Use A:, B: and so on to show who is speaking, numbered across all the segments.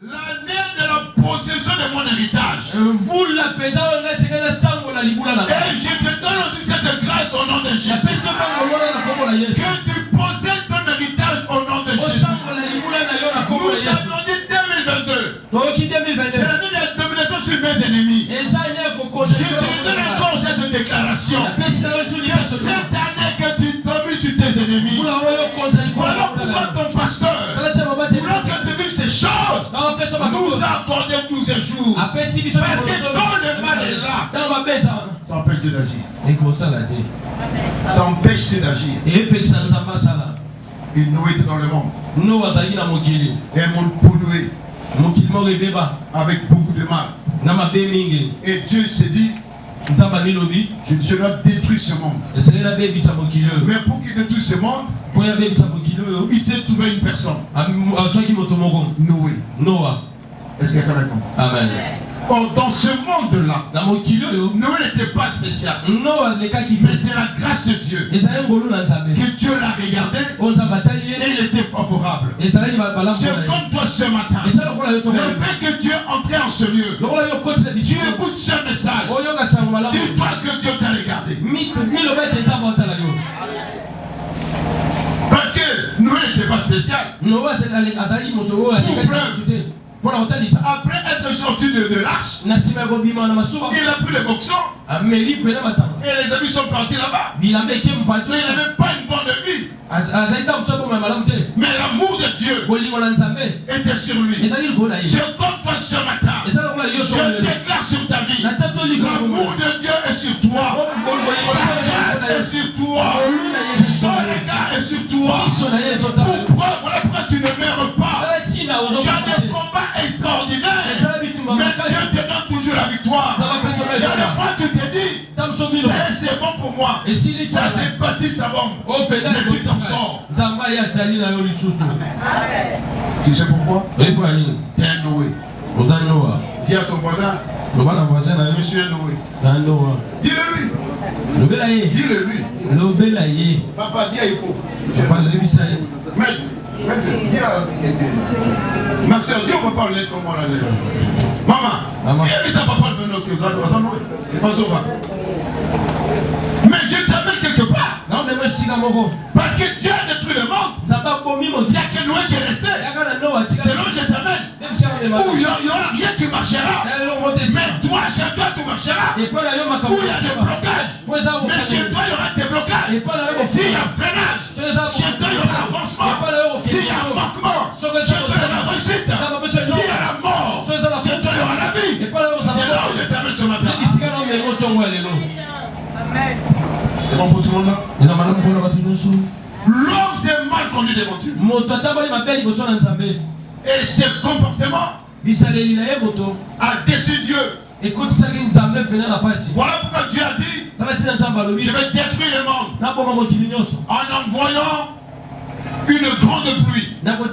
A: L'année de la possession de mon héritage. Et je te donne aussi cette grâce au nom de Jésus. Que tu possèdes ton héritage au nom de Jésus. Nous avons dit 2022. C'est l'année de la domination sur mes ennemis. Je te donne encore cette déclaration. Que cette année que tu domines sur tes ennemis. Voilà pourquoi ton pasteur, pour que tu vives ces choses, nous a accordé 12 jours. Parce que quand le mal est là, ça empêche Dieu d'agir. Ça empêche Dieu d'agir. Il nous était dans le monde. Et un monde pollué. Avec beaucoup de mal. Et Dieu s'est dit, je dois détruire ce monde. Mais pour qu'il détruise ce monde, il s'est trouvé une personne. Noé. Est-ce qu'il y a quelqu'un? Amen. Or, dans ce monde-là, Noé n'était pas spécial. Mais c'est la grâce de Dieu. Que Dieu l'a regardé et il était favorable. C'est comme toi ce matin. Le fait que Dieu entrait en ce lieu, tu écoutes ce message. Dis-toi que Dieu t'a regardé. Parce que Noé n'était pas spécial. Après être sorti de l'arche, il a pris le boxon et les amis sont partis là-bas. Il n'avait pas une bonne vie. Mais l'amour de Dieu était sur lui. Je compte toi ce matin. Je déclare sur ta vie. L'amour de Dieu est sur toi. Sa grâce est sur toi. Son regard est sur toi. Voilà pourquoi tu ne meurs pas. Tu as des combats extraordinaires. Mais Dieu te donne toujours la victoire. Il y a des fois tu te dis, c'est bon pour moi. Ça c'est Baptiste avant. Mais tu t'en sors. Tu sais pourquoi? Tu es un Noé. Dis à ton voisin, je suis un Noé. Dis-le lui. Dis-le lui. Papa, dis à Hippo. Maître, dis à ma soeur, dis on va pas le lettre comme on l'a dit. Maman, il ça va pas le notre mais je t'amène quelque part. Parce que Dieu a détruit le monde. Il n'y a que Noé qui est resté. C'est là où je t'amène. Où il n'y aura rien qui marchera. Mais toi, chez toi, tu marcheras. Où il y a des blocages. Mais chez toi, il y aura des blocages. S'il y a freinage, chez toi, il y aura avancement. S'il y a manquement, chez toi, il y aura réussite. S'il y a la mort, chez toi, il y aura la vie. C'est là où je t'amène ce matin. C'est bon pour tout le monde là? L'homme s'est mal conduit devant Dieu. Et ses comportements a déçu Dieu. Voilà pourquoi Dieu a dit, je vais détruire le monde en envoyant une grande pluie. Comme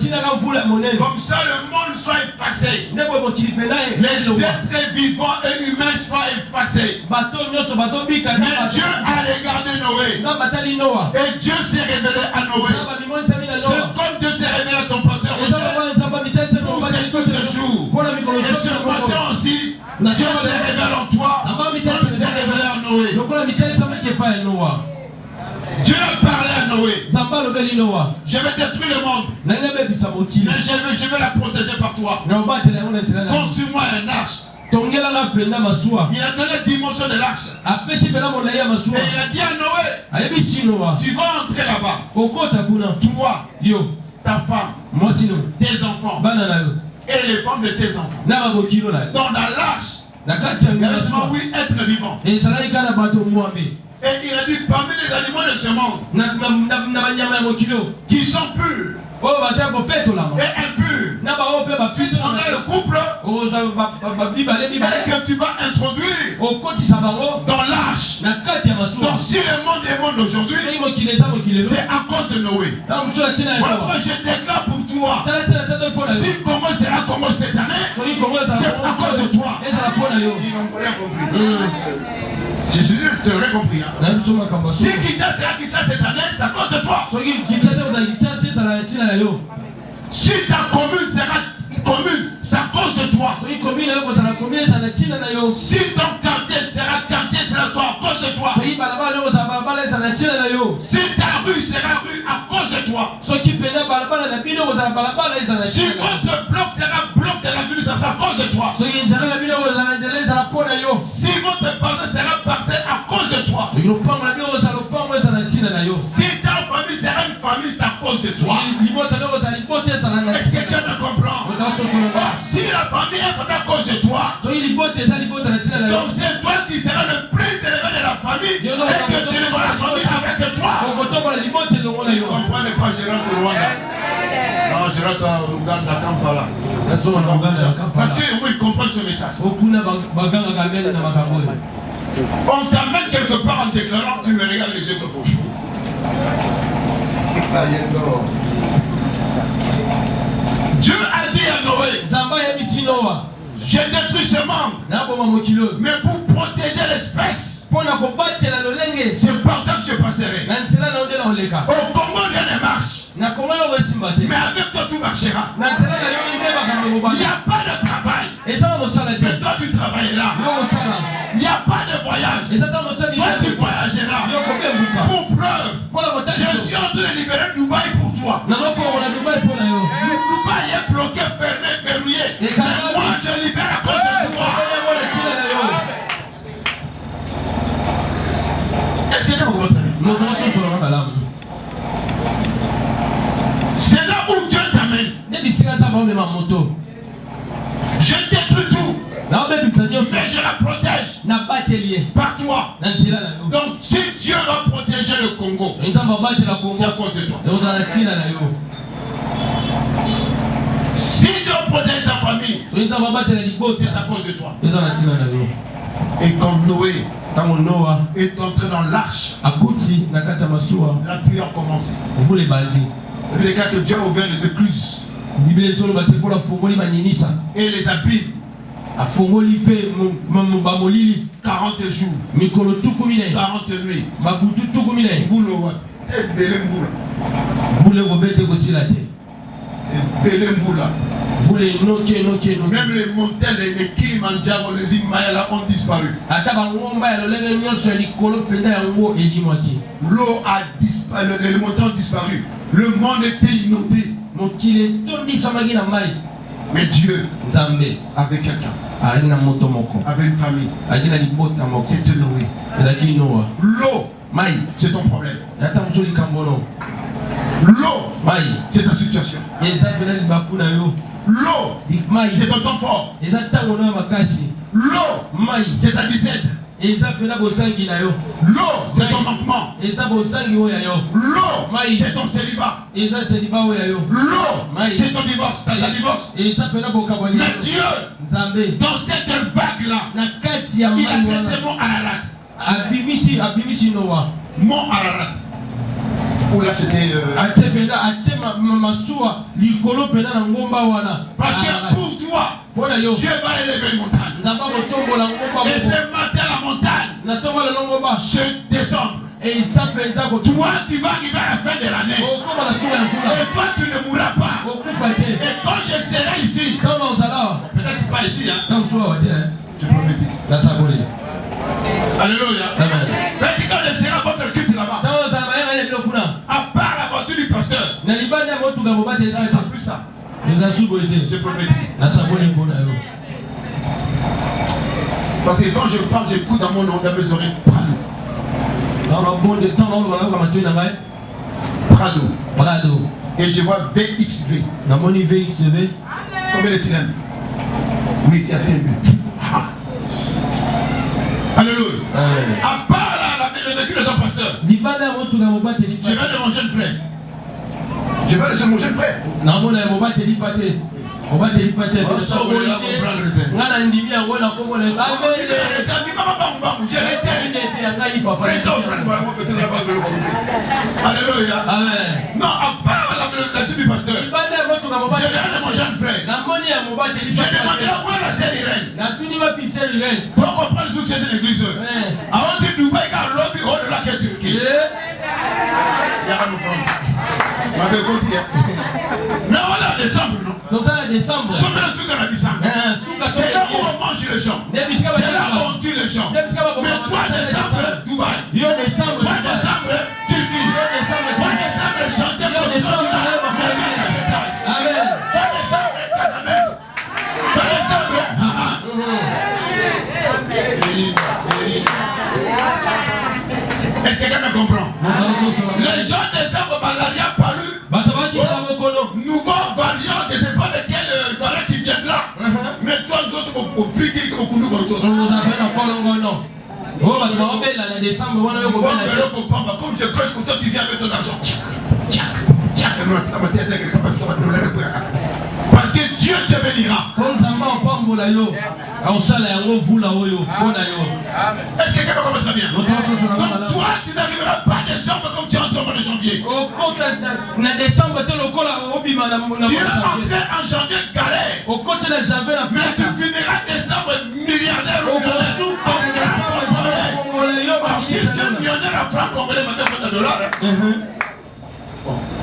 A: ça le monde soit effacé. Les êtres vivants et humains soient effacés. Mais Dieu a regardé Noé. Et Dieu s'est révélé à Noé. C'est comme Dieu s'est révélé à ton pasteur. Pour ces 12 jours. Et ce matin aussi, Dieu s'est révélé en toi. Dieu s'est révélé à Noé. Dieu a parlé à Noé. Je vais détruire le monde. Mais je vais la protéger par toi. Construis-moi un arche. Il a donné la dimension de l'arche. Et il a dit à Noé, tu vas entrer là-bas. Toi, ta femme, tes enfants et les femmes de tes enfants. Dans la l'arche, oui, être vivant. Et il a dit parmi les animaux de ce monde qui sont purs et impurs, on a le couple que tu vas introduire dans l'arche. Donc si le monde est monde aujourd'hui, c'est à cause de Noé. Pourquoi je déclare pour toi, si Congo sera Congo cette année, c'est à cause de toi. Ils n'ont rien compris. Je te l'aurais compris. Hein? Si Kinshasa sera Kinshasa cette année, c'est à cause de toi. Si ta commune sera commune, c'est à cause de toi. Si ton quartier sera soit à cause de toi. Si ta rue sera rue à cause de toi. Si votre bloc sera bloc de la ville, ça sera à cause de toi. Si votre parcelle sera parcelle à cause de toi. Si ta famille sera une famille, c'est à cause de toi. Est-ce que quelqu'un me comprend? Si la famille est à cause de toi, donc c'est toi qui seras le plus élevé de la famille et que tu élèveras la famille avec toi. Vous ne comprenez pas Gérard de Rwanda? Non, Gérard de Rwanda, Kampala. Parce que oui, ils comprennent ce message. On t'amène quelque part en déclarant, tu me regardes les yeux de vous. Dieu a dit à Noé, je détruis ce monde, mais pour protéger l'espèce, c'est par là que je passerai. Au Congo, il y a des marches, mais avec toi tout marchera. Il n'y a pas de travail, mais toi tu travailleras. Il n'y a pas de voyage, toi tu voyageras. Pour preuve, je suis en train de libérer Dubaï pour toi. Dubaï est bloqué, fermé, verrouillé. Mais moi je libère à cause de toi. Est-ce que vous comprenez? C'est là où Dieu t'amène. Je détruis tout, mais je la protège par toi. Donc si Dieu va protéger le Congo, c'est à cause de toi. Si Dieu protège ta famille, c'est à cause de toi. Et quand Noé est entré dans l'arche, la pluie a commencé. Les cas que Dieu a ouvert les écluses et les abîmes. 40 jours, 40 nuits. Même les montagnes, les Kilimanjaro, les Himalayas ont disparu. L'eau a disparu, les montagnes ont disparu. Le monde était inondé. Mais Dieu avait quelqu'un, avait une famille. C'était Noé. L'eau, c'est ton problème. L'eau, c'est ta situation. L'eau, c'est ton temps fort. L'eau, c'est ta disette. L'eau, c'est ton manquement. L'eau, c'est ton célibat. L'eau, c'est ton divorce, ta divorce. Mais Dieu, dans cette vague-là, il a placé mon Ararat. Mon Ararat. Où là c'était parce que pour toi, Dieu va élever une montagne. Et ce matin la montagne, ce décembre, toi tu vas arriver à la fin de l'année. Et toi tu ne mourras pas. Et quand je serai ici, peut-être pas ici, hein, je prophétise. Alléluia. Amen. Mais quand je serai à votre culte là-bas, à part la voiture du pasteur, ça plus ça. Je prophétise. Parce que quand je parle, j'écoute dans mon nom, dans mes oreilles, Prado. Et je vois VXV. Combien de cylindres? Oui, il y a TV. Alléluia. À part le vécu de ton pasteur, je vais de mon jeune frère. Je vais laisser mon jeune frère. Alléluia. Non, à part la du pasteur, je vais de mon jeune frère. Je demandé à moi la sœur Irène. Pour comprendre le souci de l'église. Avant de Dubaï, car lobby au-delà que Turquie. Mais voilà, décembre, non? 3 décembre, Turquie. 3 décembre, chantier. 3 décembre, Amen. 3 décembre, Casamance. 3 décembre, est-ce que quelqu'un me comprend? Les gens décembre, malaria paru. Nouveau variant, je ne sais pas de quel variant qui viendra. Mais toi, nous autres, on pique beaucoup nous comme ça. Comme je prêche comme ça, tu viens avec ton argent. Parce que Dieu te bénira. Est-ce que quelqu'un comprend très bien? Donc toi, tu n'arriveras pas à décembre comme tu es entré au mois de janvier. Tu es entré en janvier galère. Mais tu finiras décembre milliardaire ou si tu es millionnaire à francs congolais, maintenant de dollars.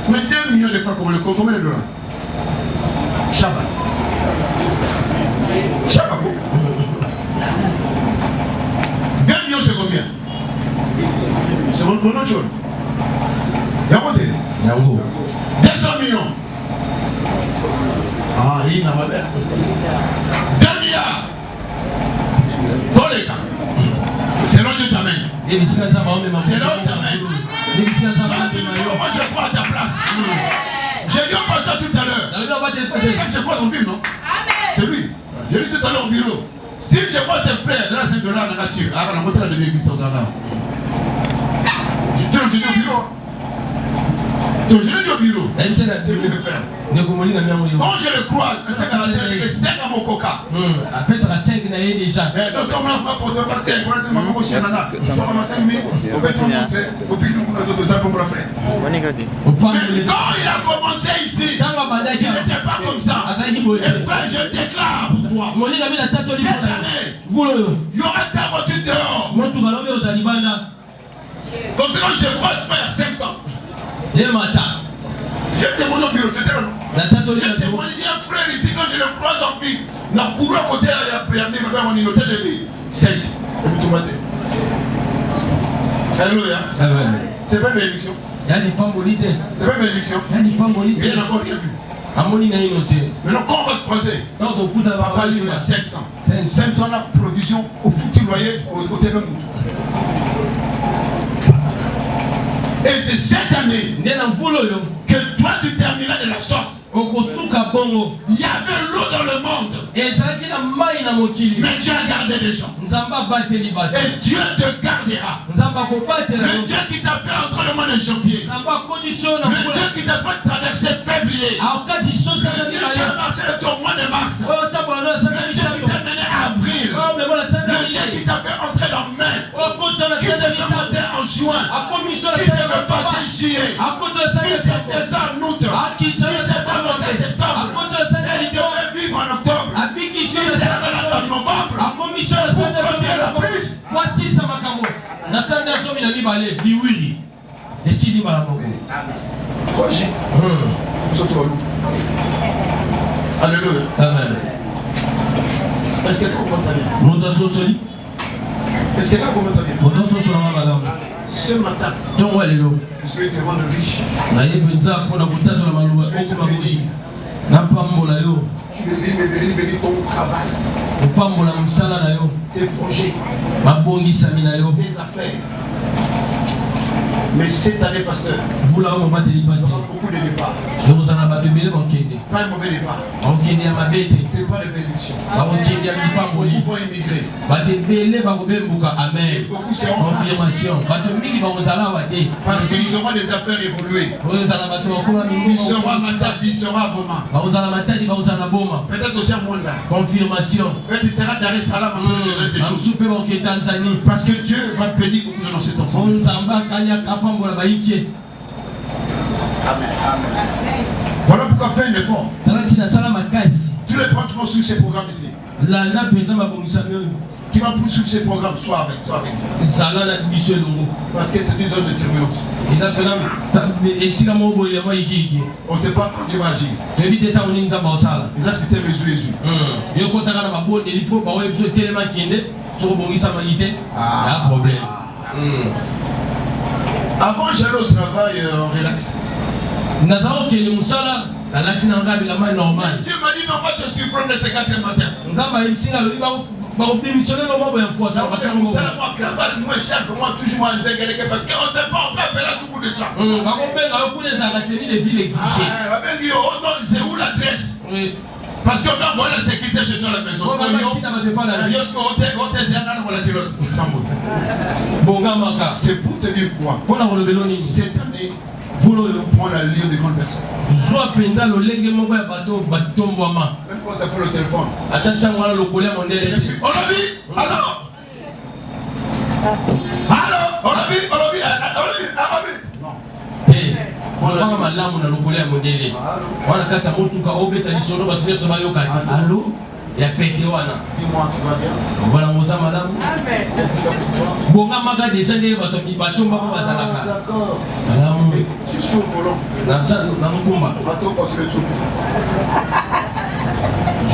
A: Mais 2 millions de francs congolais, combien de dollars? Shabbat. Shabbat. 20 millions c'est combien? C'est mon autre chose. Y'a 200 millions. Ah, il n'a pas d'air. 2 milliards. Dans les cas. C'est là où Dieu t'amène. C'est là où t'amène. Moi je crois à ta place. J'ai dit au pasteur tout à l'heure. C'est quoi son film, non? C'est lui. J'ai dit tout à l'heure au bureau. Si je vois ses frères de la $5, on a sûr. Ah, on a monté la deuxième église dans un an. J'ai dit au bureau. Donc je l'ai dit au bureau. C'est lui le frère. Quand je le croise, c'est à la télé, il 5 à mon coca.
B: Après ça, 5 déjà.
A: Donc si on m'a pas pour te passer, on va mon chien nana. Si on m'a 5 000, on peut tout montrer. On peut tout montrer pour la frère. Mais quand il a commencé ici, il n'était pas comme ça. Et frère, je déclare pour toi. Cette année, il y aura ta voiture dehors. Comme c'est quand je croise, je fais à 500. J'ai témoigné au bureau, j'ai un frère ici, quand je le croise en ville, la cour à côté, il y a mon hôtel de vie. 5. Alléluia. C'est pas une bénédiction. C'est pas une bénédiction. Il n'a encore rien vu. Maintenant, quand on va se croiser, papa lui a 500. 500 la provision au futur loyer au terrain. Et c'est cette année que toi tu termineras de la sorte. Il y avait l'eau dans le monde. Mais Dieu a gardé les gens. Et Dieu te gardera. Le Dieu qui t'a fait entrer le mois de janvier. Le Dieu qui t'a fait traverser février. Le Dieu qui t'a marché au mois de mars. Le Dieu qui t'a mené à avril. Le Dieu qui t'a fait entrer dans mai. Qui t'a fait monter en juin. Qui t'a fait passer juillet. Qui t'a fait descendre en août. Qui t'a fait monter en septembre. Et il devait vivre en octobre. Il devait aller en novembre. Pour produire la plus. Alléluia.
B: Amen.
A: Est-ce que tu comprends bien? Est-ce que tu comprends bien? Ce matin, je suis devant le riche. Je vais bénir ton travail, tes projets, tes affaires. Mais cette année, pasteur, il y aura beaucoup de départs. Pas un mauvais départ. C'est pas de bénédiction. Beaucoup vont immigrer. Et beaucoup seront confirmation. Parce qu'ils auront des affaires évoluées. Ils seront Matadi, ils seront à Boma. Peut-être aussi à Mwanda.
B: Confirmation.
A: Peut-être il sera Dar es Salaam en parce que Dieu va bénir beaucoup dans cet enfant. Voilà pourquoi fais un effort. Tous les points qui vont suivre ces programmes ici. Qui va plus suivre ces programmes, soit avec. Parce que c'est une zone de turbulence. On ne sait pas quand Dieu va agir. Les assistés Jésus.
B: Il y a un problème.
A: Avant, j'allais au travail en relax.
B: Nous avons que les moussala, la latine en gabi, la main normale.
A: Dieu m'a dit, non, on va te surprendre ce 4e matin.
B: Nous avons ici, là, le démissionner le moment où il y a un poisson.
A: Moi, cravate, moi, chaque moi, toujours moi, parce qu'on ne sait pas, on peut appeler à tout bout de gens.
B: Les villes exigées.
A: C'est où l'adresse? Oui. Parce que quand on a la sécurité chez toi à la maison, c'est pour te dire quoi? Cette année, vous prend la ligne de grande personne. Même quand tu appelles le téléphone. On a vu? Alors? Alors? On a vu?
B: Non. Malamu na lokola modele wana kata motuka obeta lisono batu nyonso bayoka allo ya pete wana
A: dis-moi tu vas bien
B: voilà moza malamu
A: amen
B: bonga maga déjà de bato mbako bazalaka
A: d'accord
B: malamu
A: tu suis au volant
B: na mkumba
A: bato passe le truc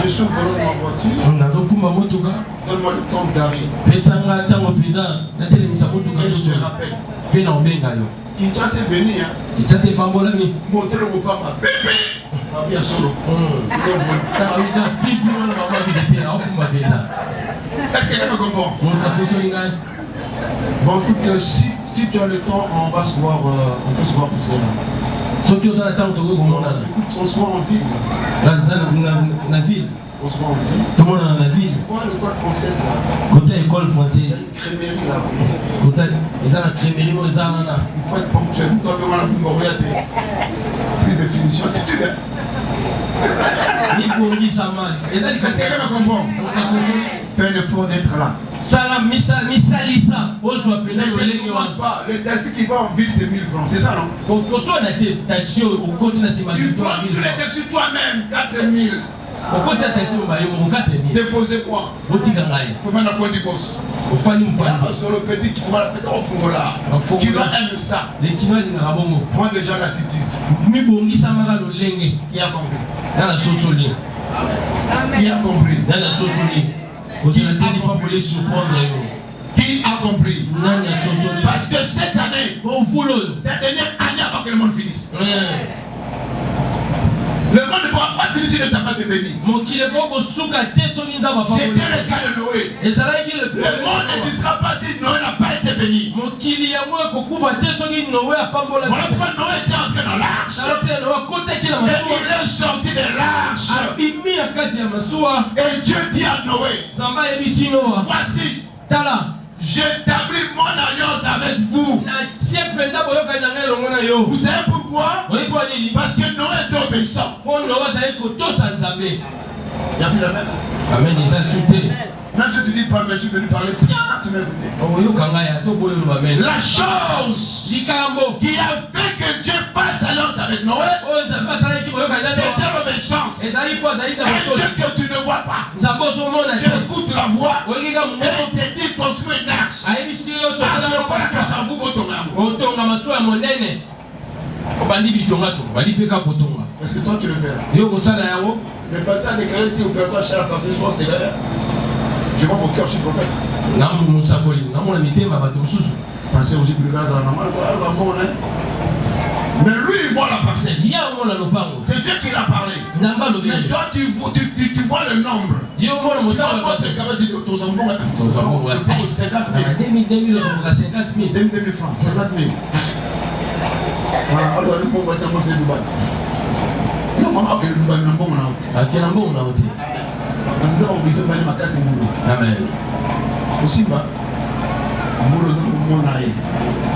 A: je suis au volant de ma voiture
B: nazokumba motuka
A: donne-moi le temps d'arrêt
B: pesanga ntango penda natelemisa motuka
A: je rappelle
B: mpe na obenga yo
A: Kinshasa est béni, hein.
B: Kinshasa est pambolami.
A: Monter le repas, bébé. Ma vie à solo. Est-ce que quelqu'un me comprend? Bon, écoute, si tu as le temps, on va se voir, on peut se voir pour ça.
B: Écoute,
A: on se voit en ville.
B: La ville.
A: On se voit en ville.
B: Tout le monde dans la ville.
A: Quoi, l'école française là?
B: Côté école française.
A: Il y a une crémerie là.
B: Côté, ils ont la crémerie, ils ont la.
A: Il faut être ponctuel. Toi, tu vas plus de finition. Tu sais, est-ce que quelqu'un me comprend? Fais un effort d'être là.
B: Salam, misalisa.
A: Le taxi qui va en ville, c'est 1000 francs. C'est ça, non?
B: Quand on soit taxi au continent, c'est ma vie.
A: Tu dois sur toi-même, 4000. Déposez quoi? Pour faire la pointe du boss. Sur le petit qui va la péter au fond là. Qui va aimer ça. Prends déjà l'attitude. Qui a compris? Qui a compris? Qui a compris? Parce que cette année, cette dernière année avant que le monde finisse. Le monde ne pourra pas finir si ne t'a pas béni. C'était le cas de Noé. Le monde n'existera pas si Noé n'a pas été béni. Voilà pourquoi Noé était entré dans l'arche. Et il est sorti de l'arche. Et Dieu dit à Noé, voici, j'établis mon alliance avec vous. Vous savez pourquoi? Parce que Noé est obéissant. Il y a plus la même.
B: Amen.
A: Même si tu dis pas, mais je suis venu parler, tu m'as écouté. La chose qui a fait que Dieu fasse alliance avec Noé, c'était l'obéissance. Un Dieu que tu ne vois pas. Tu écoutes la voix et il te dit construis une arche. Est-ce que toi tu le fais? Le passé a déclaré si vous personne cher à passer soit c'est vrai. Je vois mon cœur, je suis prophète. Passer au Jésus de Lazare, mais lui il voit la parcelle. C'est Dieu qui l'a parlé. Mais toi tu vois le nombre. Tu vois votre capable de dire que ton enfant est 50 000 francs, 50 000. Voilà, alors le bon voiture, c'est Dubaï. Non, maman, ok, Dubaï, non, bon, non. Parce que c'est ça, on dit que c'est ma casse, c'est amen. Aussi, bah, mon arrière.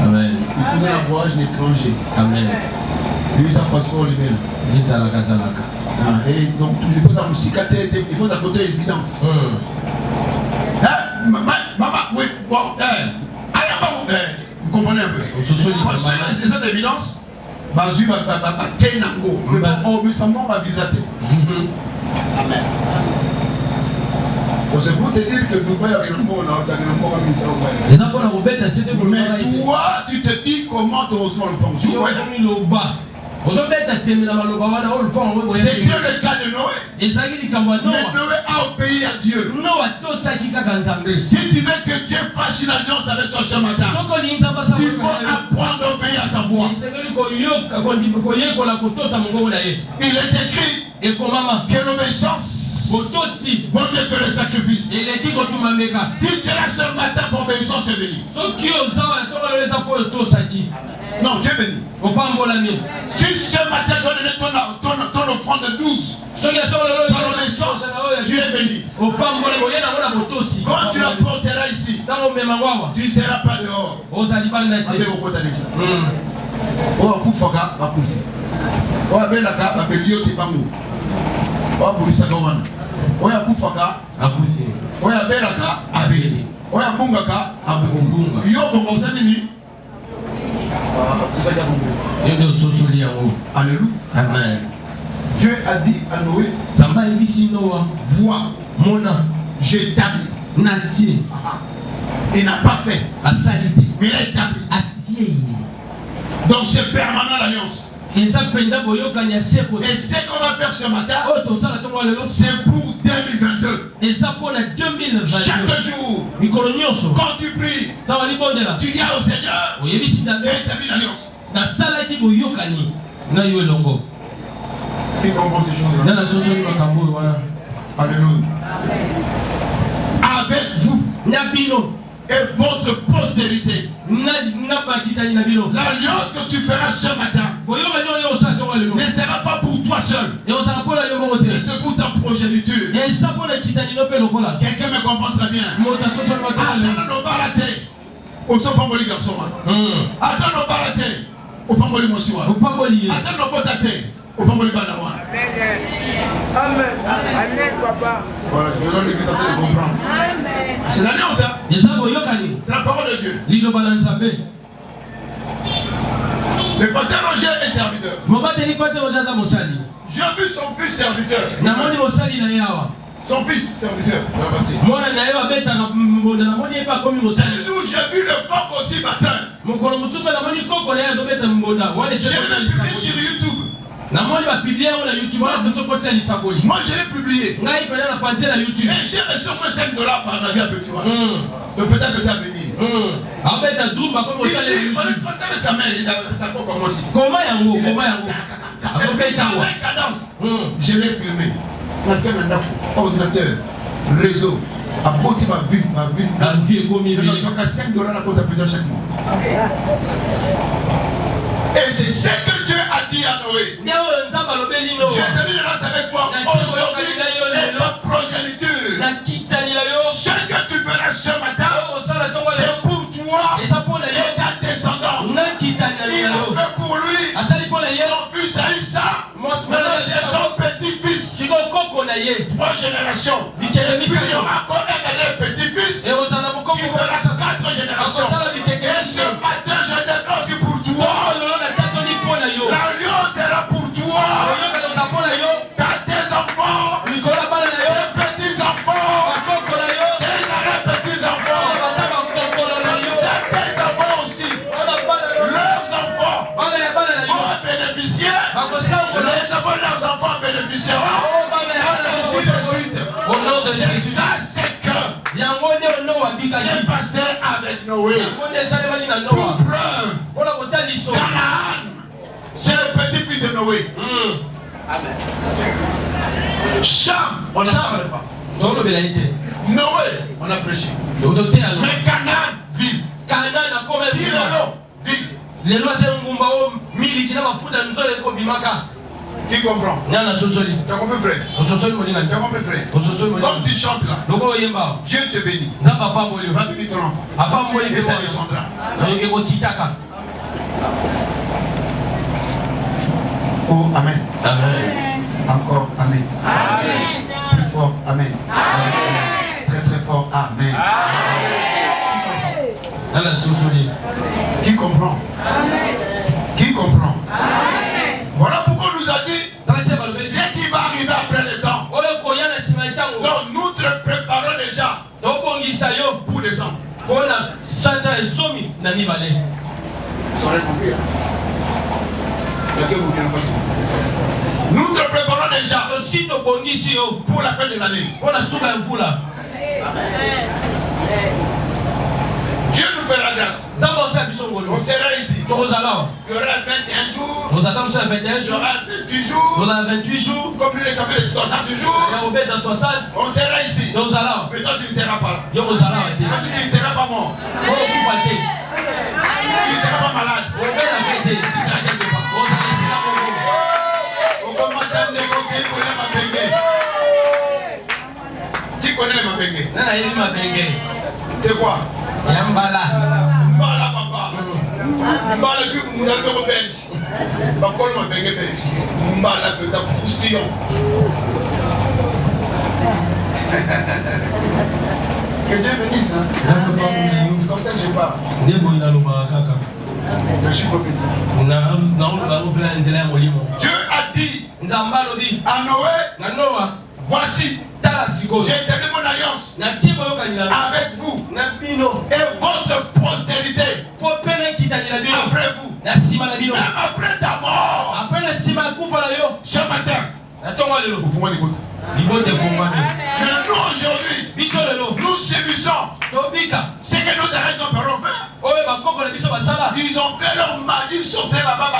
A: Amen. Il faisait un voyage d'étranger. Amen. Lui, ça passe pas au libéral. Et donc, je pose la musique à tête, il faut à côté l'évidence. Maman, oui, bon, vous comprenez un peu? C'est ça l'évidence? Bazu va Kenango. Mais ça m'a visité. Amen. C'est pour te dire que Dubaï a un bon mais toi, tu te dis comment tu reçois le pension. C'était le cas de Noé. Mais Noé a obéi à Dieu. Si tu veux que Dieu fasse une alliance avec toi ce matin, il faut apprendre à obéir à sa voix. Il est écrit que l'obéissance vaut mieux que le sacrifice. Si tu es là ce matin pour obéissance, c'est béni. Non, Dieu béni. Si ce matin tu as donné ton offrande de 12, par l'obéissance, Dieu est béni. Quand tu la porteras ici, tu ne seras pas dehors. Oya kufaka akufi. Oya beraka abeli. Oya bungaka abunga. Yo bongo nini? Alléluia.
B: Amen.
A: Dieu a dit à Noé, vois, j'ai établi. Il n'a pas fait. Mais il a établi. Donc c'est permanent l'alliance. Et ce qu'on va faire ce matin, c'est pour 2022. Chaque jour, quand tu pries, tu dis au Seigneur, j'ai établi l'alliance. Qui comprend ces choses-là? Alléluia. Avec vous et votre postérité, l'alliance que tu feras ce matin ne sera pas pour toi seul, mais c'est pour ta progéniture. Quelqu'un me comprend très bien. Attends nos baratés au sopamboli garçon. Attends nos baratés au pamboli monsieur. Attends nos botatés au pamboli banawa. Amen. Amen, papa. Voilà, je donne l'église à te comprendre. C'est l'alliance, hein? C'est la parole de Dieu. Le pasteur Roger est serviteur. J'ai vu son fils serviteur. Son fils serviteur. Un jour, j'ai vu le coq aussi matin. Je l'ai publié sur YouTube. Moi je l'ai publié. Et j'ai reçu au moins $5 par ma vie à petit oiseau. Peut-être venir. Ici, on est content de sa mère. Ça commence ici. Avec cadence. Je l'ai filmé. Ordinateur, réseau. À côté ma vie. La vie est comme il est. $5 à côté de chaque mois. Et c'est ce que Dieu a dit à Noé. Je termine avec toi aujourd'hui et ta progéniture. Ce que tu feras ce matin, c'est pour toi et ta descendance. Il a fait pour lui son fils Aïssa, maintenant c'est son petit-fils. 3 générations. Et puis il y aura encore un petit-fils qui fera 4 générations. Et ce matin, je déclare aussi pour toi. L'alliance sera pour toi. T'as tes enfants, tes petits-enfants, tes petits-enfants, tes enfants aussi. Leurs enfants vont bénéficier. Les enfants de leurs enfants bénéficieront. C'est ça, c'est que c'est passé avec Noé. Pour preuve, Canaan, c'est le petit-fils de Noé. Amen. Cham, on n'en parle pas. Noé, on a prêché. Mais Canaan, ville. Ville.
B: Les lois c'est un gumba mili qui n'a pas foutu dans le bimaka.
A: Qui comprend? Tu as compris, frère? Tu as compris, frère? Comme tu chantes là, Dieu te bénit. Va bénir ton enfant. Et ça descendra. Oh, amen.
B: Amen.
A: Encore, amen.
C: Amen.
A: Plus fort, amen.
C: Amen.
A: Très très fort, amen. Qui comprend? Qui comprend? Voilà pourquoi on nous a dit ce qui va arriver après le temps. Donc nous te préparons déjà pour descendre. Vous aurez compris. Nous te préparons déjà pour la fin de l'année. Dieu nous fera grâce. On sera ici. Il y aura 21 jours. Il y aura 28 jours. Comme lui, ça fait 60 jours. On sera ici. Mais toi, tu ne seras pas là. Toi, tu ne seras pas mort. Tu ne seras pas malade. Tu seras quelque part. Qui connaît les Mabenge? C'est quoi? Mbala papa. Mbala puis nous allons au Belge. Bakol Mabenge Belge. Mbala pesa foustillon. Que Dieu bénisse. C'est comme ça que je parle. Je suis prophétique. Dieu a dit à Noé, voici, j'ai établi mon alliance avec vous et votre postérité après vous, même après ta mort. Ce matin, vous fumez les gouttes. Mais nous aujourd'hui, nous subissons ce que nos arrêts parents fait. Ils ont fait leur malédiction, c'est là-bas,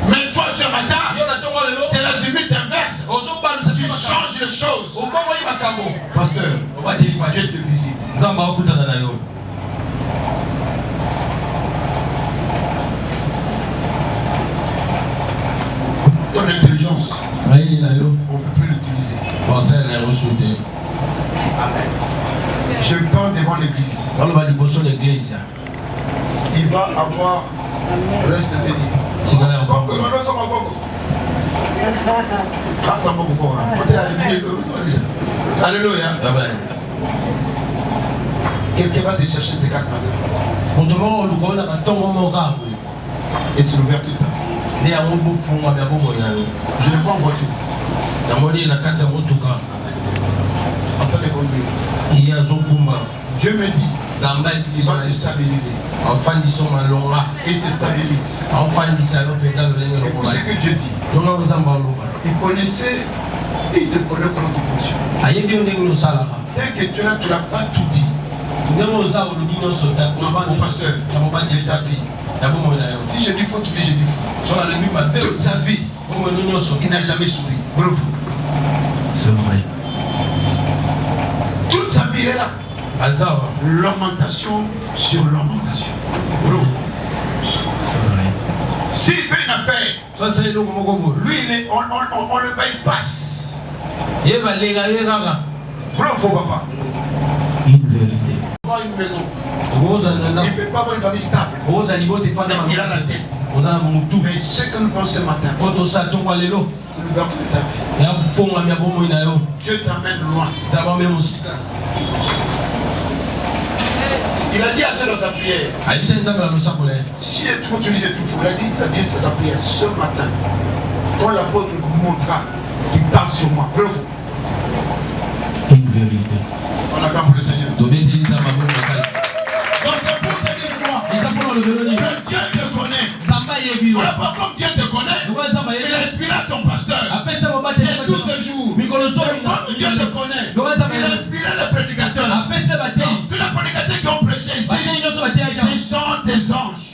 A: mais toi ce matin, c'est la limite inverse. Tu changes les choses. Pasteur, Dieu te visite. Ton intelligence, on ne peut plus l'utiliser. Je parle devant l'église. Il va avoir reste béni. Alléluia. Quelqu'un va te chercher ces 4 matins. Et c'est l'ouverture de ta vie. Je ne pas en voiture. Entendez conduire. Dieu me dit, il va te stabiliser. Et je te stabilise. Et pour ce que Dieu dit, il connaissait et il te connaît comment tu fonctionnes. Tel que tu es là, tu n'as pas tout dit. Mon pasteur, de ta vie. Si je dis faux, tu dis je dis faux. Toute sa vie, il n'a jamais souri. Bravo.
B: C'est vrai.
A: Toute sa vie, il est là. Lamentation sur lamentation. Bravo. S'il fait une affaire, lui, on le paye passe. Bravo, papa.
B: Une vérité.
A: Une maison. Il ne peut pas avoir une famille stable. Il a la tête. Mais ce que nous faisons ce matin, c'est l'ouverture de ta vie. Dieu t'amène loin. Il a dit à Dieu dans sa prière, si tu veux utiliser tout faux, il a dit à Dieu dans sa prière, ce matin, quand l'apôtre vous montrera qu'il parle sur moi, bravo.
B: Une vérité.
A: On acclame pour le Seigneur. Donc c'est pour te dire quoi? Que Dieu te connaît. Voilà pas comme Dieu te connaît. Il a inspiré à ton pasteur. C'est 12 jours. Mais comme Dieu te connaît, il a inspiré le prédicateur. Tous les prédicateurs qui ont prêché ici, ce sont des anges.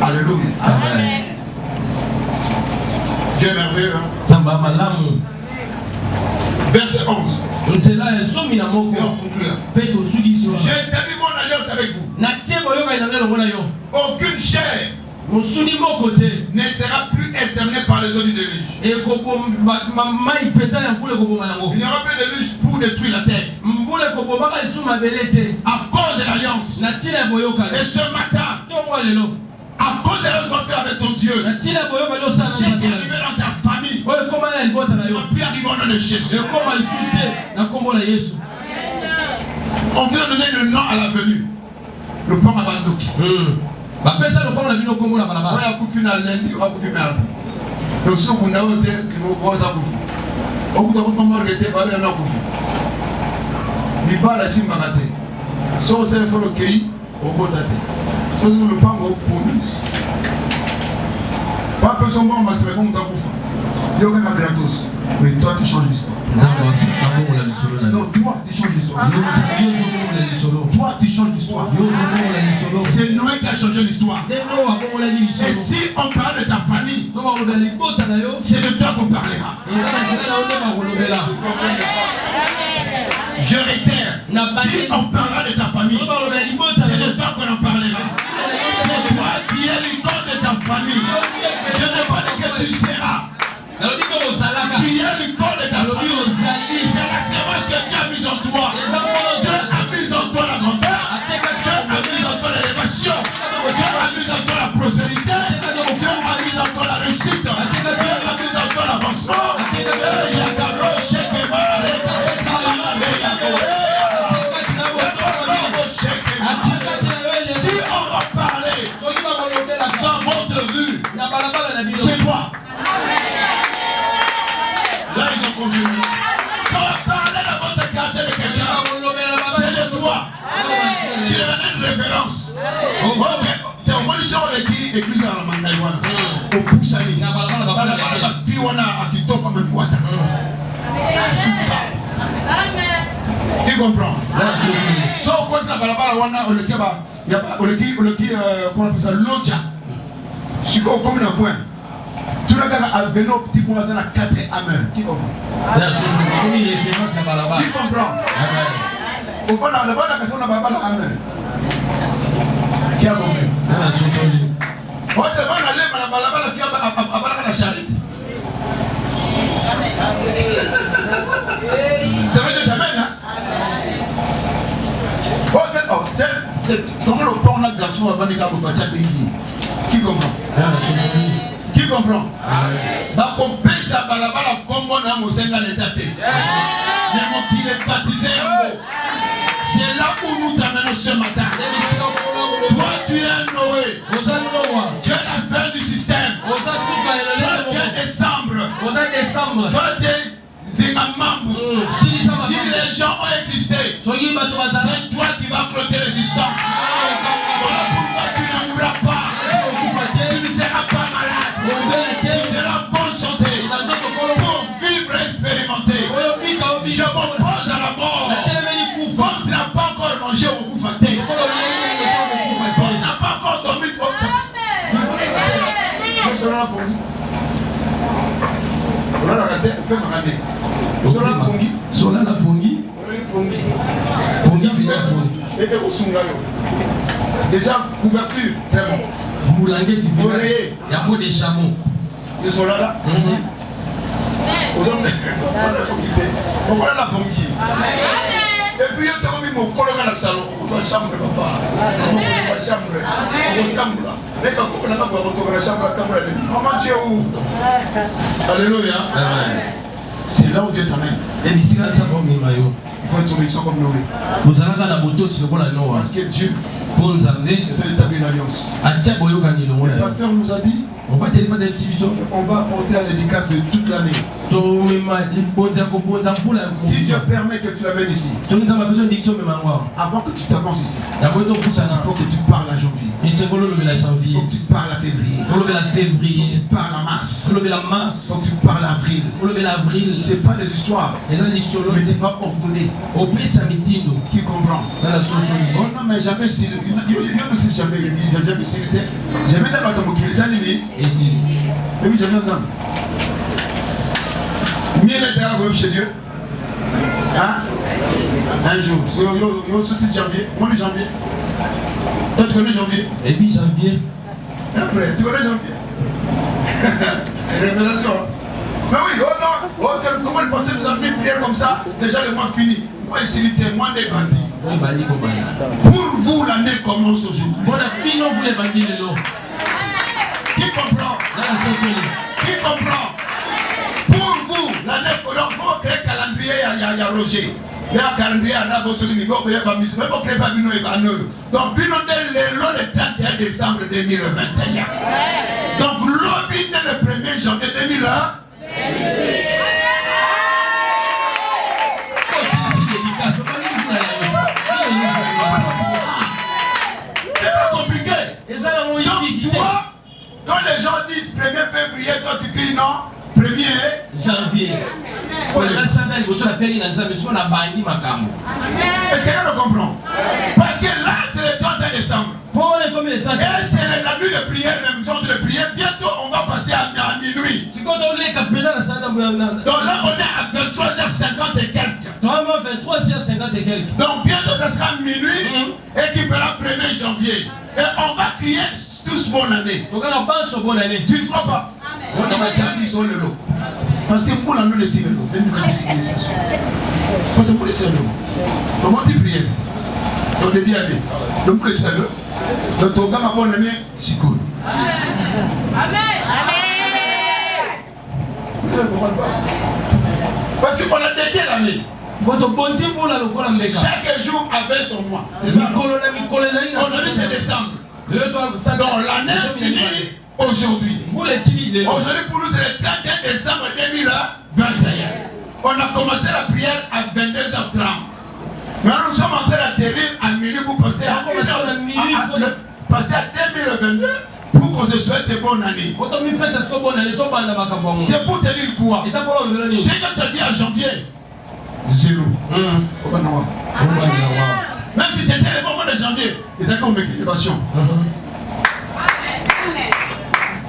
A: Alléluia.
B: Amen.
A: Dieu est merveilleux. Verset 11. Et on conclut là. J'ai établi mon alliance avec vous. Aucune chair ne sera plus exterminée par les eaux du déluge. Il n'y aura plus de déluge pour détruire la terre. À cause de l'alliance. Et ce matin, à cause de notre affaire avec ton Dieu, si tu es arrivé dans ta famille, tu vas plus arriver au nom de Jésus. On vient donner le nom à la venue. Le pont à Bandoki. On a coupé lundi, on a coupé mardi. Donc si on a été, on va s'accouper. On a coupé mardi, on va s'accouper. Si on s'est fait le pays, on va dater. Si on ne pas au police. Pas personne ne va se faire comme ça. Il y a un gratos. Mais toi, tu changes l'histoire. Non, toi, tu changes l'histoire. Toi, tu changes l'histoire. C'est Noé qui a changé l'histoire. Et si on parle de ta famille, c'est de toi qu'on parlera. Je réitère, si on parlera de ta famille, c'est de toi qu'on en parlera. C'est toi qui es l'icône de ta famille. Je ne sais pas de que tu seras. Qui est l'icône de ta famille. C'est la sémence que Dieu a mise en toi. Dieu a mis en toi la grandeur. Dieu a mis en toi l'élévation. Dieu a mis en toi la prospérité. Dieu a mis en toi la réussite. Dieu a mis en toi l'avancement. Si on va parler dans votre rue, c'est toi. Là, ils ont conduit. Si on va parler dans votre quartier de quelqu'un, c'est de toi. Tu deviens une référence. Tu es au moins sur l'église à la Mangaïwana. Au Poussani. La fille, on a qui tombe comme une boîte. Tu comprends? Si on compte la balabala, on a comment on appelle ça, l'odja. Si on comme un point. Tu regardes à vélo, petit point, c'est la 4 amers. Qui comprend? Qui comprend? Au fond, on a la question de la balabala amers. Qui a compris? On te demande d'aller à la balabala, tu as la charité. Ça veut dire t'amènes, hein? Comment le pont là, garçon, avant de faire le qui comprend? Qui comprend? Bah, on paye sa balabala comme on a mon Senga l'état. Mais mon qui est baptisé en haut. C'est là où nous t'amenons ce matin. Toi, tu es Noé. Tu es la fin du système. Toi, tu es décembre. Toi, tu es Zingamambo. Si les gens ont existé, c'est toi qui vas flotter l'existence. Voilà pourquoi tu ne mourras pas. Tu ne seras pas malade. Tu seras en bonne santé. Pour vivre et expérimenter. Je m'oppose à la mort. Comme tu n'as pas encore mangé au coup faté. Comme tu n'as pas encore dormi. Je serai là pour lui. On a la raté, on peut me ramener. Sur la pongi. Et au Sungayo. Déjà, couverture, très bon.
B: Boulanguet, il y a beaucoup de chameaux.
A: Ils sont là. Aux hommes, on va la pongi. Et puis, il y a mis mon collègue dans le salon. On va chambre, papa. On va chambre. On va chambre. Mais quand on a la chambre, maman, tu es où? Alléluia. C'est là où Dieu t'amène. Il faut être tombé comme Noé. Parce que Dieu établit l'alliance. Le pasteur nous a dit on va porter à l'édicace de toute l'année. Si Dieu permet que tu l'amènes ici, avant que tu t'avances ici, il faut que tu parles à janvier. Il faut que tu parles à février. Il faut que tu parles à mars. Il faut que tu parles à avril. C'est pas des histoires. Mais c'est pas ordonné. Qui comprend? Oh non, mais jamais si. Je ne sais jamais. Jamais si. Jamais d'avoir ton bouquet. Ça, lui. Et oui, jamais ensemble. Mieux l'intérieur chez Dieu. Hein? Un jour. Yo, c'est janvier. Moi, le janvier. Toi, tu connais janvier?
B: Et puis, janvier.
A: Après, tu connais janvier? Révélation. Mais oui, oh non. Oh, comment le passé nous a mis prière comme ça? Déjà, le mois fini. Moi, ici, les mois des bandits. Pour vous, l'année commence aujourd'hui. Qui comprend? Qui comprend? Pour vous, l'année commence. Il faut créer un calendrier, il y a Roger. Il y a un calendrier, il y a donc, le 31 décembre 2021. Donc, l'objet le 1er janvier 2001. puis non, 1er
B: janvier. Est-ce que
A: quelqu'un le comprend? Parce que là, c'est le 31 décembre. Et c'est la nuit de prière, même jour de prière. Bientôt, on va passer à minuit. Donc là, on est à 23h50 et quelques.
B: 23h50 et quelques.
A: Donc bientôt, ça sera minuit et qui fera 1er janvier. Et on va crier tous bonne année. Tu ne crois pas? On va dire qu'ils le lot. Parce que pour la nuit, c'est le lot. Parce que pour les cerveaux, comment tu pries? Donc les diamants, donc pour les cerveaux, donc ton gars ma bonne année, c'est cool.
C: Amen.
A: Parce qu'on a dédié l'année. Chaque jour avait son mois. C'est ça. Aujourd'hui c'est décembre. Donc l'année finie aujourd'hui. Aujourd'hui pour nous c'est le 31 décembre 2021. On a commencé la prière à 22h30. Maintenant nous sommes en train d'atterrir à minuit pour passer à 2022 pour qu'on se souhaite une bonne année. C'est pour te dire quoi? Ce que tu as dit en janvier, 0. Même si tu étais le moment de janvier, ils ont comme motivation.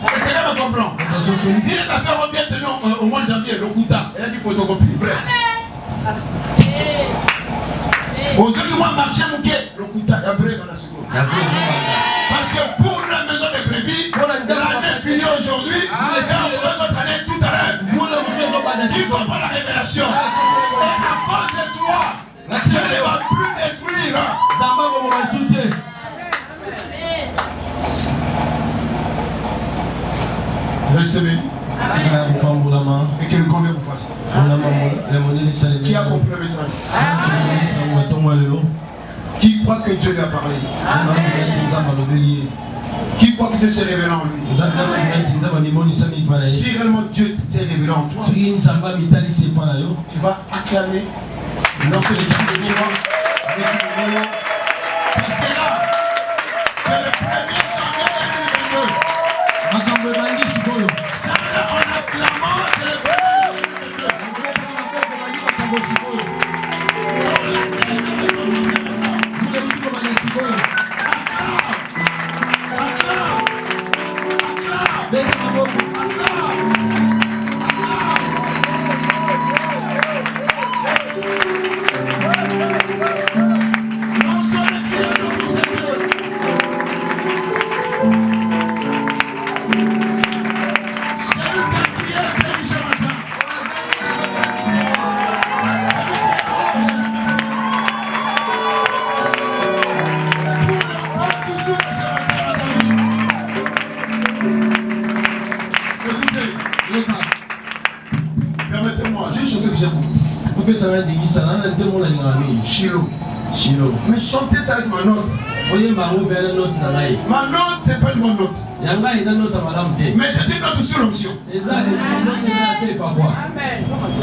A: Est-ce que tu me comprends? Si les affaires ont bien tenu au mois de janvier, le Kouta, elle a dit photocopie, vrai. Aujourd'hui, moi, marché mouquet, le Kouta, il y a vrai dans la seconde. Parce que pour la maison de brebis, l'année finie aujourd'hui, et on va notre année tout à l'heure. Tu comprends la révélation? Et à cause de toi, Dieu ne va plus détruire. Reste béni. Et que le grand Dieu vous fasse. Qui a compris le message? Qui croit que Dieu lui a parlé? Qui croit que Dieu s'est révélé en lui? Si réellement Dieu s'est révélé en toi, tu vas acclamer, lancer les cris de joie avec une voix. Parce que là, c'est le 1er janvier 2022. Ça, là, en acclamant, c'est le 1er. Chilo. Mais chantez ça avec ma note. Ma note, c'est pas une bonne note. Mais c'est une note sur l'option. Est-ce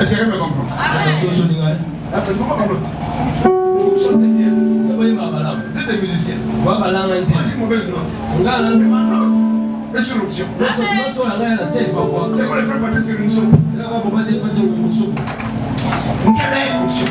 A: que quelqu'un me comprend? C'est comment ma note? Vous chantez bien. Vous êtes des musiciens. Moi j'ai une mauvaise note. Mais ma note est sur l'option. C'est quoi les frères Patrick que nous sommes? Quelle est l'option?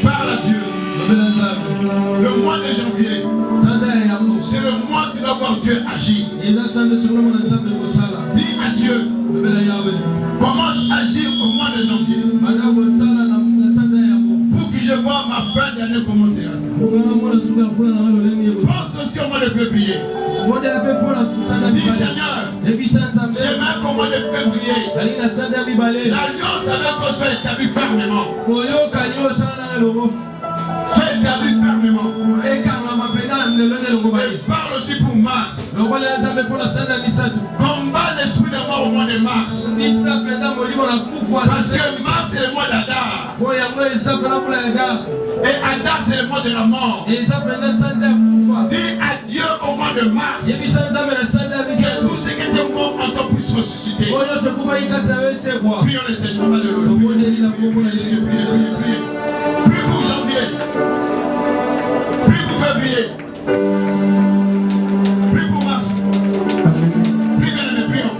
A: Parle à Dieu. Le mois de janvier, c'est le mois où tu dois voir Dieu agir. Dis à Dieu, comment agir au mois de janvier pour que je vois ma fin d'année commencer. Pense aussi au mois de février. Dis Seigneur, j'aimerais qu'au mois de février, l'alliance avec toi soit établie fermement. Sois établi fermement. Et parle aussi pour mars. Combat l'esprit de mort au mois de mars. Parce que mars c'est le mois d'Adar. Et Adar c'est le mois de la mort. Dis adieu au mois de mars. Que tout ce qui était mort en toi puisse ressusciter. Prions le Seigneur. Alléluia. Priez. Prie pour janvier. Prie pour février. Prie pour mars. Prie bien, mais prions.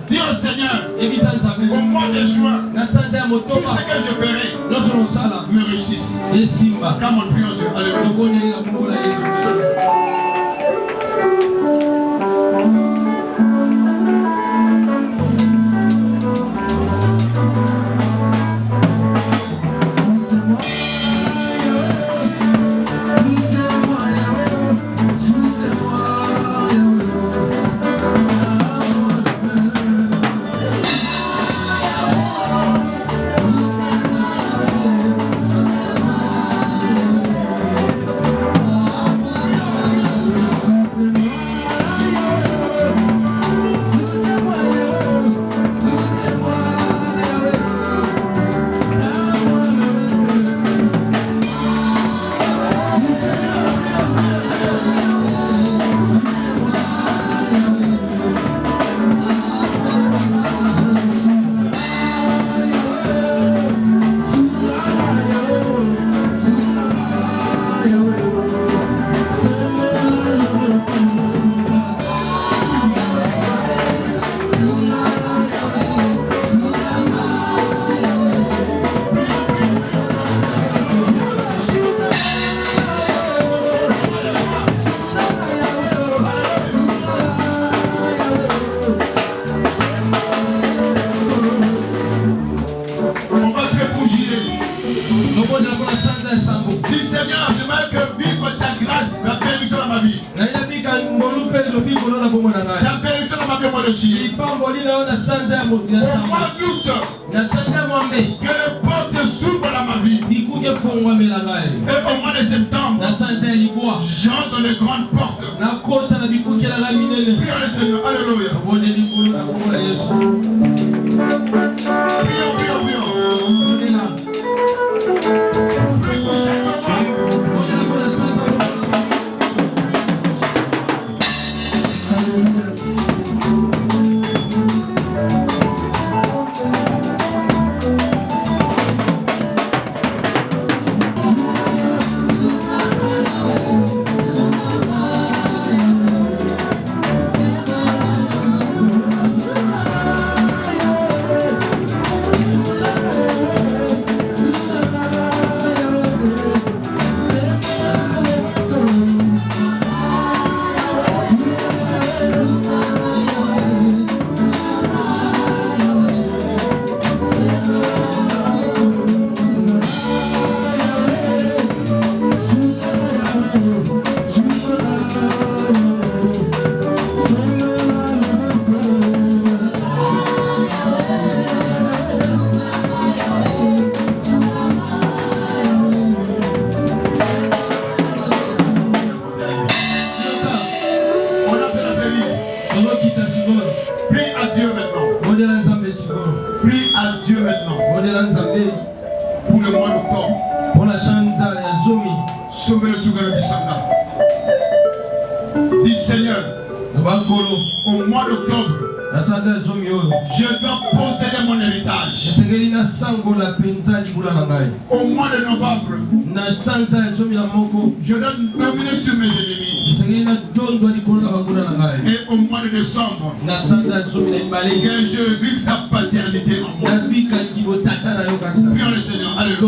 A: Dis au Seigneur, au mois de juin, tout ce que je ferai me réussisse. Comme on prie en Dieu. Alléluia. Dis Seigneur, j'aimerais que vivre ta grâce, ta bénédiction dans ma vie. Ta bénédiction dans ma vie au mois de juillet. Au mois d'août, que les portes s'ouvrent dans ma vie. Et au mois de septembre, j'entre dans les grandes portes. Prions le Seigneur. Alléluia. Prions. Prie à Dieu maintenant. Pour le mois d'octobre. Sauve le Sougano Bissanga. Dis Seigneur, au mois d'octobre, je dois posséder mon héritage. Au mois de novembre, je dois dominer sur mes ennemis. Et au mois de décembre, que je vive ta paternité en moi. Prions le Seigneur. Alléluia.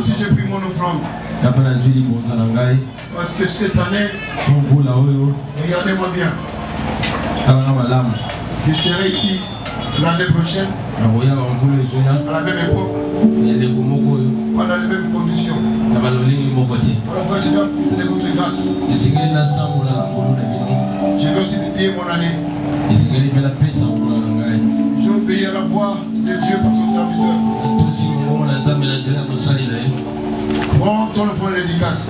A: Si j'ai pris mon offrande, parce que cette année, regardez-moi bien, je serai ici l'année prochaine, à la même époque, pendant les mêmes conditions. Alors je dois donner votre grâce. Je vais aussi dédier mon année. Je vais obéir à la voix de Dieu par son serviteur. Prends ton enfant de dédicace.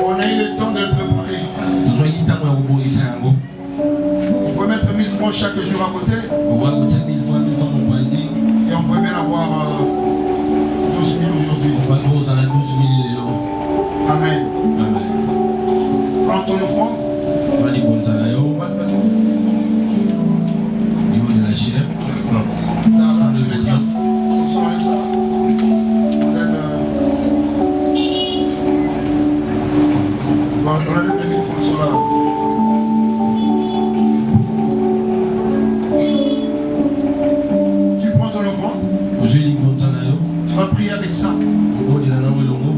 A: On a eu le temps de le préparer. On peut mettre 1000 francs chaque jour à côté. Et on peut bien avoir 12 000 aujourd'hui. Amen. Prends ton offrande. On va te passer.
B: Niveau de la chair. Non.
A: avec ça.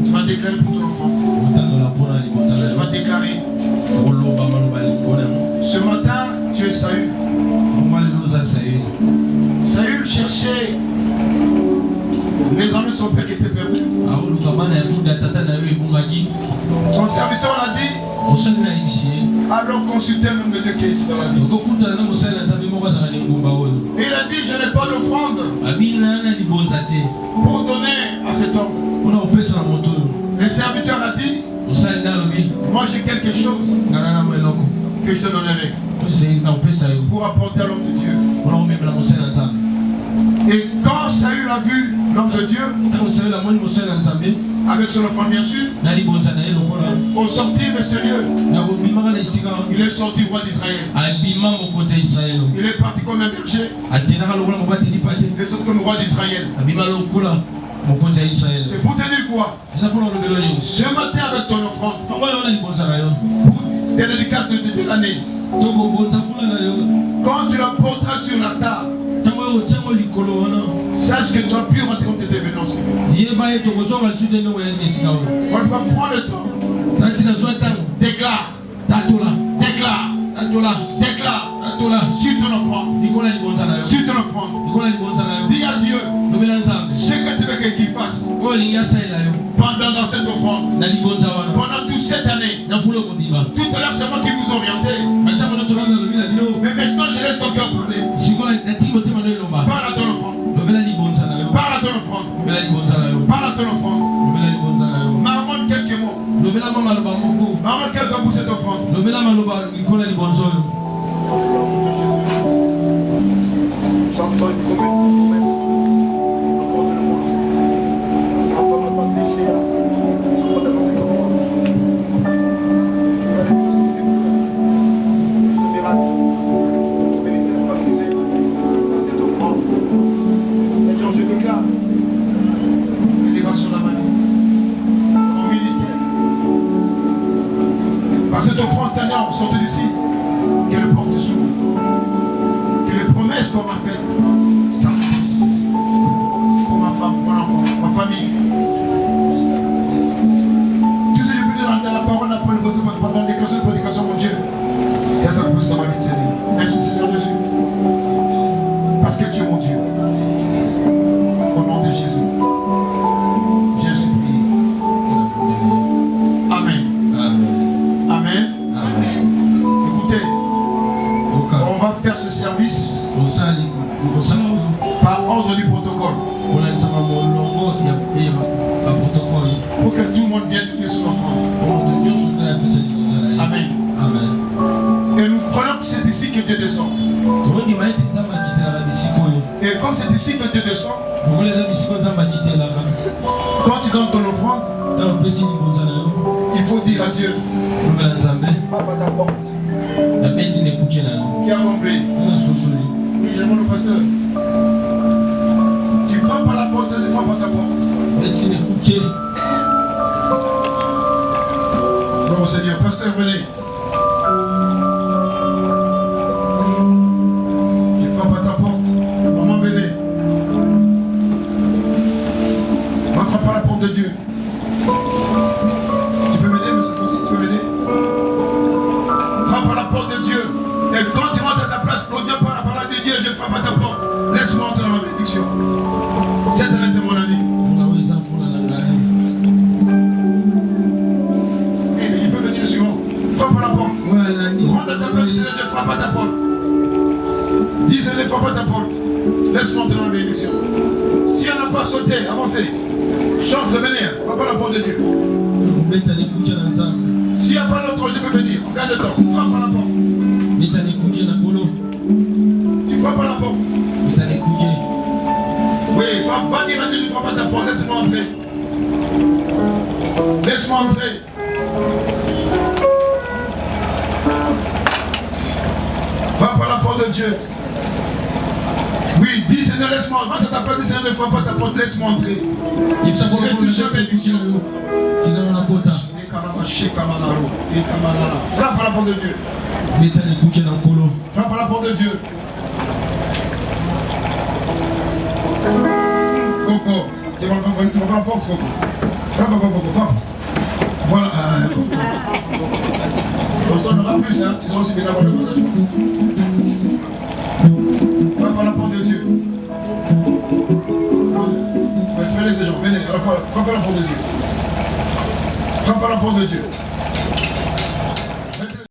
A: Tu vas déclarer pour ton enfant. Tu vas déclarer. Ce matin, tu es Saül. Saül cherchait les amis de son père qui étaient perdus. Son serviteur l'a dit. Alors consultez l'homme de Dieu qui est ici dans la vie. Et il a dit, je n'ai pas d'offrande pour donner à cet homme. Le serviteur a dit, moi j'ai quelque chose que je te donnerai pour apporter à l'homme de Dieu. Et quand Saül a vu l'homme de Dieu, avec son enfant bien sûr, au sortir de ce lieu, il est sorti roi d'Israël. Il est parti comme un berger. Il est sorti comme roi d'Israël. C'est pour te dire quoi? Ce matin avec ton offrande, pour tes dédicaces de l'année, quand tu la porteras sur l'altar, sache que tu as pu rentrer comme tu étais venu ensemble. On va prendre le temps. Déclare. Sur ton offrande. Sur ton offrande. Dis à Dieu ce que tu veux qu'il fasse pendant dans cette offrande. Pendant toute cette année. Tout à l'heure, c'est moi qui vous orientais. Mais maintenant, je laisse ton cœur parler. Parle à ton offrande. Parle à ton offrande. Parle à ton offrande. Marmonne quelques mots. Marmonne quelques mots pour cette offrande. Chantons une promesse. Sortez d'ici, que le porte s'ouvre, que les promesses qu'on m'a faites s'accomplissent pour ma femme, mon enfant, ma famille. Tout ce que j'ai pu dire dans la parole, pendant les déclarations de prédication, mon Dieu, ça s'accomplisse dans ma vie, Seigneur. Merci Seigneur Jésus, parce que tu es mon Dieu. Au nom de Jésus, je suis prié. Amen. Amen. On va faire ce service par ordre du protocole. Pour que tout le monde vienne donner son offrande. Amen. Et nous croyons que c'est ici que Dieu descend. Et comme c'est ici que Dieu descend, quand tu donnes ton offrande, il faut dire à Dieu, frappe à ta porte. Qui a compris? Oui, je demande au pasteur. Tu frappes à la porte, tu frappes à ta porte. Bon Seigneur, pasteur, venez. Tu frappes à ta porte. Maman, venez. Va frapper à la porte de Dieu. Tu peux m'aider, monsieur Fossi, tu peux m'aider? Frappe à la porte de Dieu. Et quand tu rentres à ta place, quand Dieu parle à la de Dieu, je frappe à ta porte. Laisse-moi entrer dans ma bénédiction. Cette année, c'est mon année. Et il peut venir le suivant. Frappe à la porte. Rentre à ta place, je frappe à ta porte. Dis, je frappe à ta porte. Laisse-moi entrer dans ma bénédiction. Si on n'a pas sauté, avancez. Chante, venez. Frappe à la porte de Dieu. S'il n'y a pas l'autre, je peux venir. Regarde le temps. Frappe à la porte. Tu frappes à la porte. Oui, va dire à Dieu, tu frappes à ta porte. Laisse-moi entrer. Laisse-moi entrer. Frappe à la porte de Dieu. Oui, dis Seigneur, laisse-moi. Va te taper, dis Seigneur, ne frappe à ta porte. Laisse-moi entrer. Je vais toucher mes bénédictions. Frappe à la porte de Dieu. Frappe à la porte de Dieu. Coco. Tu vas la porte, Coco. Frappe. Voilà. Comme ça, on aura plus, hein. Tu seras aussi bien avant le passage. Frappe à la porte de Dieu. Venez ces gens, venez. Frappe à la porte de Dieu. Frappe à la porte de Dieu.